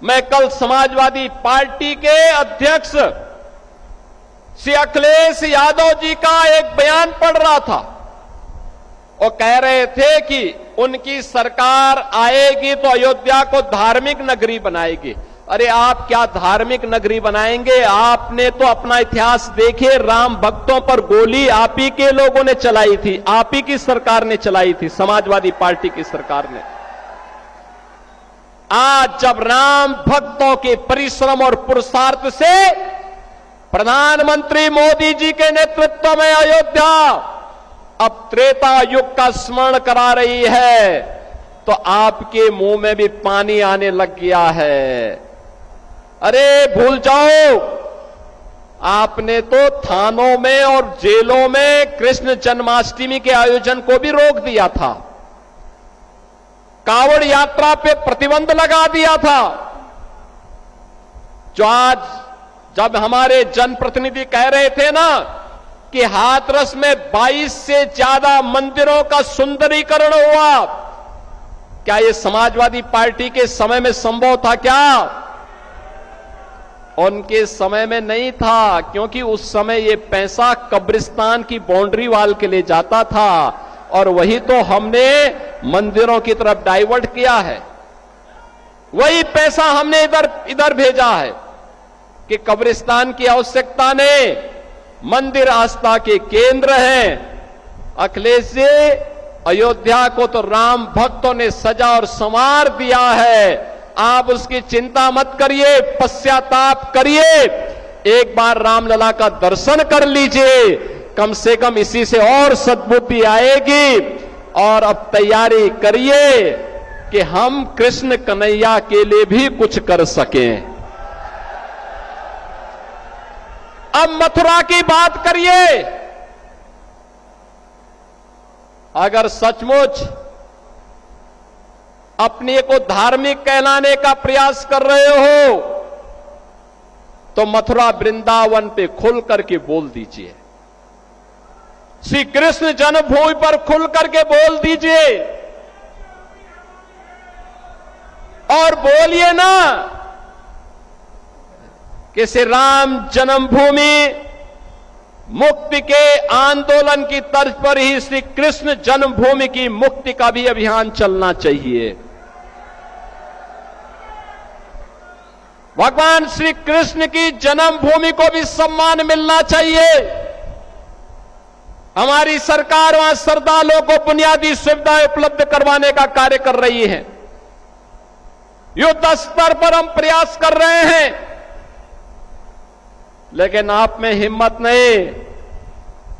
मैं कल समाजवादी पार्टी के अध्यक्ष श्री अखिलेश यादव जी का एक बयान पढ़ रहा था। वो कह रहे थे कि उनकी सरकार आएगी तो अयोध्या को धार्मिक नगरी बनाएगी। अरे आप क्या धार्मिक नगरी बनाएंगे? आपने तो अपना इतिहास देखे, राम भक्तों पर गोली आप ही के लोगों ने चलाई थी, आप ही की सरकार ने चलाई थी, समाजवादी पार्टी की सरकार ने। आज जब राम भक्तों के परिश्रम और पुरुषार्थ से प्रधानमंत्री मोदी जी के नेतृत्व में अयोध्या अब त्रेता युग का स्मरण करा रही है, तो आपके मुंह में भी पानी आने लग गया है। अरे भूल जाओ, आपने तो थानों में और जेलों में कृष्ण जन्माष्टमी के आयोजन को भी रोक दिया था, कांवड़ यात्रा पे प्रतिबंध लगा दिया था। जो आज जब हमारे जनप्रतिनिधि कह रहे थे ना कि हाथरस में 22 से ज्यादा मंदिरों का सुंदरीकरण हुआ, क्या यह समाजवादी पार्टी के समय में संभव था? क्या उनके समय में नहीं था, क्योंकि उस समय यह पैसा कब्रिस्तान की बाउंड्री वाल के लिए जाता था और वही तो हमने मंदिरों की तरफ डाइवर्ट किया है। वही पैसा हमने इधर भेजा है कि कब्रिस्तान की आवश्यकता नहीं, मंदिर आस्था के केंद्र हैं। अखिलेश जी, अयोध्या को तो राम भक्तों ने सजा और संवार दिया है, आप उसकी चिंता मत करिए, पश्चाताप करिए, एक बार रामलला का दर्शन कर लीजिए, कम से कम इसी से और सद्बुद्धि आएगी। और अब तैयारी करिए कि हम कृष्ण कन्हैया के लिए भी कुछ कर सकें। अब मथुरा की बात करिए। अगर सचमुच अपने को धार्मिक कहलाने का प्रयास कर रहे हो तो मथुरा वृंदावन पे खुल करके बोल दीजिए, श्री कृष्ण जन्मभूमि पर खुल करके बोल दीजिए और बोलिए ना कि श्री राम जन्मभूमि मुक्ति के आंदोलन की तर्ज पर ही श्री कृष्ण जन्मभूमि की मुक्ति का भी अभियान चलना चाहिए। भगवान श्री कृष्ण की जन्मभूमि को भी सम्मान मिलना चाहिए। हमारी सरकार वहां श्रद्धालुओं को बुनियादी सुविधाएं उपलब्ध करवाने का कार्य कर रही है। युद्ध स्तर पर हम प्रयास कर रहे हैं, लेकिन आप में हिम्मत नहीं,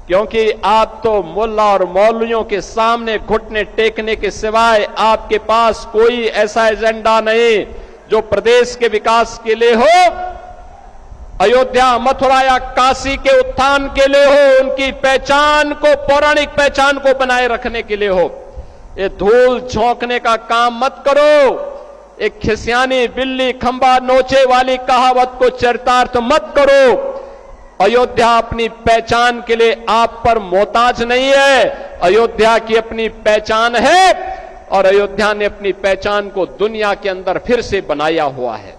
क्योंकि आप तो मुल्ला और मौलवियों के सामने घुटने टेकने के सिवाय आपके पास कोई ऐसा एजेंडा नहीं जो प्रदेश के विकास के लिए हो, अयोध्या, मथुरा या काशी के उत्थान के लिए हो, उनकी पहचान को, पौराणिक पहचान को बनाए रखने के लिए हो। ये धूल झोंकने का काम मत करो। एक खिसियानी बिल्ली खंबा नोचे वाली कहावत को चरितार्थ मत करो। अयोध्या अपनी पहचान के लिए आप पर मोहताज नहीं है, अयोध्या की अपनी पहचान है और अयोध्या ने अपनी पहचान को दुनिया के अंदर फिर से बनाया हुआ है।